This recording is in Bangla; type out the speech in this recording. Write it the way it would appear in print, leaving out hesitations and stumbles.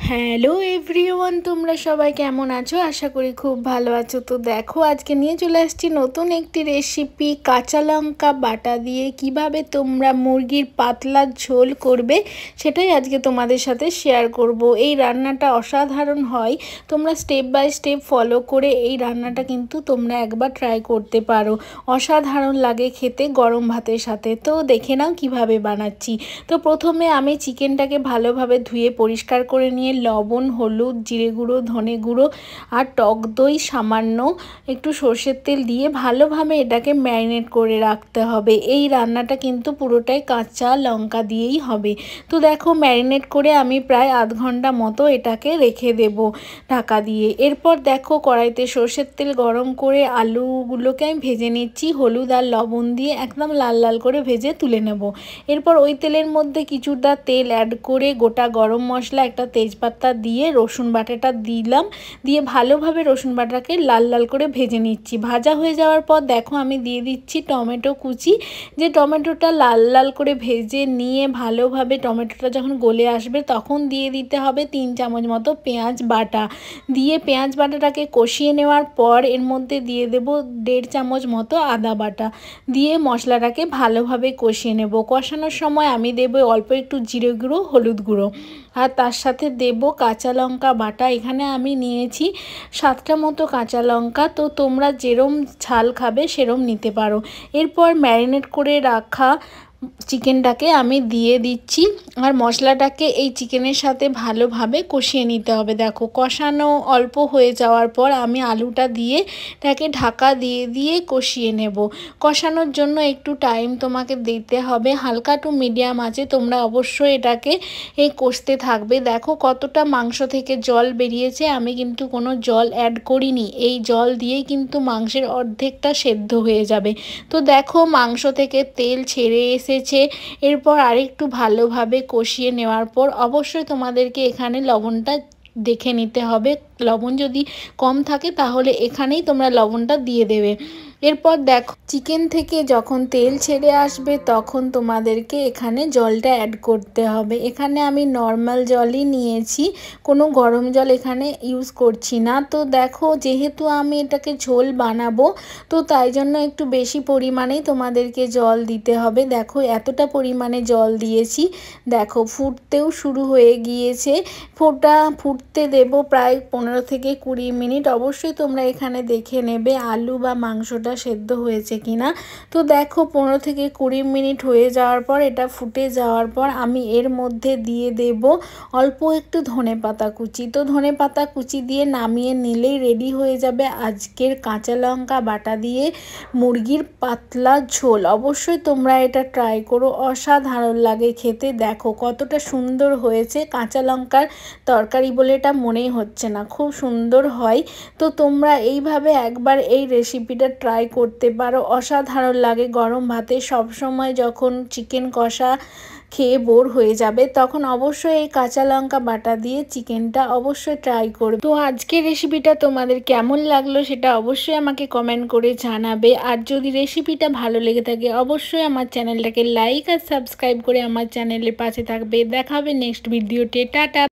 হ্যালো এভরিওয়ান, তোমরা সবাই কেমন আছো? আশা করি খুব ভালো আছো। তো দেখো, আজকে নিয়ে চলে আসছি নতুন একটি রেসিপি, কাঁচা লঙ্কা বাটা দিয়ে কিভাবে তোমরা মুরগির পাতলা ঝোল করবে সেটাই আজকে তোমাদের সাথে শেয়ার করব। এই রান্নাটা অসাধারণ হয়, তোমরা স্টেপ বাই স্টেপ ফলো করে এই রান্নাটা কিন্তু তোমরা একবার ট্রাই করতে পারো। অসাধারণ লাগে খেতে গরম ভাতের সাথে। তো দেখে নাও কিভাবে বানাচ্ছি। তো প্রথমে আমি চিকেনটাকে ভালোভাবে ধুয়ে পরিষ্কার করে নিয়ে লবণ, হলুদ, জিরে গুঁড়ো, ধনে গুঁড়ো আর টক দই, সামান্য একটু সর্ষের তেল দিয়ে ভালোভাবে এটাকে ম্যারিনেট করে রাখতে হবে। এই রান্নাটা কিন্তু পুরোটাই কাঁচা লঙ্কা দিয়েই হবে। তো দেখো, ম্যারিনেট করে আমি প্রায় আধ ঘন্টা মতো এটাকে রেখে দেব ঢাকা দিয়ে। এরপর দেখো, কড়াইতে সর্ষের তেল গরম করে আলুগুলোকে আমি ভেজে নিচ্ছি হলুদ আর লবণ দিয়ে, একদম লাল লাল করে ভেজে তুলে নেব। এরপর ওই তেলের মধ্যে কিছুটা তেল অ্যাড করে গোটা গরম মশলা, একটা তেজপাতা দিয়ে রসুন বাটাটা দিলাম, দিয়ে ভালোভাবে রসুন বাটাকে লাল লাল করে ভেজে নিচ্ছি। ভাজা হয়ে যাওয়ার পর দেখো আমি দিয়ে দিচ্ছি টমেটো কুচি। যে টমেটোটা লাল লাল করে ভেজে নিয়ে ভালোভাবে টমেটোটা যখন গলে আসবে তখন দিয়ে দিতে হবে 3 চামচ মতো পেঁয়াজ বাটা। দিয়ে পেঁয়াজ বাটাটাকে কষিয়ে নেওয়ার পর এর মধ্যে দিয়ে দেব 1.5 চামচ মতো আদা বাটা। দিয়ে মশলাটাকে ভালোভাবে কষিয়ে নেব। কষানোর সময় আমি দেব অল্প একটু জিরে গুঁড়ো, হলুদ গুঁড়ো আর তার সাথে দেব কাঁচা লঙ্কা বাটা। এখানে আমি নিয়েছি 7টা মতো কাঁচা লঙ্কা। তো তোমরা যেরম ঝাল খাবে সেরম নিতে পারো। এরপর ম্যারিনেট করে রাখা চিকেনটাকে আমি দিয়ে দিচ্ছি আর মশলাটাকে এই চিকেনের সাথে ভালোভাবে কষিয়ে নিতে হবে। দেখো, কষানো অল্প হয়ে যাওয়ার পর আমি আলুটা দিয়ে এটাকে ঢাকা দিয়ে দিয়ে কষিয়ে নেব। কষানোর জন্য একটু টাইম তোমাকে দিতে হবে, হালকা টু মিডিয়াম আছে তোমরা অবশ্যই এটাকে কষতে থাকবে। দেখো কতটা মাংস থেকে জল বেরিয়েছে, আমি কিন্তু কোনো জল অ্যাড করিনি। এই জল দিয়েই কিন্তু মাংসের অর্ধেকটা সেদ্ধ হয়ে যাবে। তো দেখো, মাংস থেকে তেল ছেড়ে এসেছে। এরপর আরেকটু ভালোভাবে কষিয়ে নেওয়ার পর অবশ্যই তোমাদেরকে এখানে লবণটা দেখে নিতে হবে। লবণ যদি কম থাকে তাহলে এখানেই তোমরা লবণটা দিয়ে দেবে। এরপর দেখো, চিকেন থেকে যখন তেল ছেড়ে আসবে তখন তোমাদেরকে এখানে জলটা অ্যাড করতে হবে। এখানে আমি নর্মাল জলই নিয়েছি, কোনো গরম জল এখানে ইউজ করছি না। তো দেখো, যেহেতু আমি এটাকে ঝোল বানাবো তো তাই জন্য একটু বেশি পরিমাণেই তোমাদেরকে জল দিতে হবে। দেখো এতটা পরিমাণে জল দিয়েছি। দেখো ফুটতেও শুরু হয়ে গিয়েছে। ফুটতে দেব প্রায় 15 থেকে 20 মিনিট। অবশ্যই তোমরা এখানে দেখে নেবে আলু বা মাংসটা সেদ্ধ হয়েছে কিনা। তো দেখো 15 থেকে 20 মিনিট হয়ে যাওয়ার পর, এটা ফুটে যাওয়ার পর আমি এর মধ্যে দিয়ে দেব অল্প একটু ধনেপাতা কুচি। তো ধনেপাতা কুচি দিয়ে নামিয়ে নিলেই রেডি হয়ে যাবে আজকের কাঁচা লঙ্কা বাটা দিয়ে মুরগির পাতলা ঝোল। অবশ্যই তোমরা এটা ট্রাই করো, অসাধারণ লাগে খেতে। দেখো কতটা সুন্দর হয়েছে, কাঁচা লঙ্কার তরকারি বলে এটা মনেই হচ্ছে না, খুব সুন্দর হয়। তো তোমরা এইভাবে একবার এই রেসিপিটা ট্রাই করতে পারো, অসাধারণ লাগে গরম ভাতে। সবসময় যখন চিকেন কষা খেয়ে বোর হয়ে যাবে তখন অবশ্যই এই কাঁচা লঙ্কা বাটা দিয়ে চিকেনটা অবশ্যই ট্রাই করবে। তো আজকের রেসিপিটা তোমাদের কেমন লাগলো সেটা অবশ্যই আমাকে কমেন্ট করে জানাবে। আর যদি রেসিপিটা ভালো লেগে থাকে অবশ্যই আমার চ্যানেলটাকে লাইক আর সাবস্ক্রাইব করে আমার চ্যানেলের পাশে থাকবে। দেখা হবে নেক্সট ভিডিওতে। টাটা।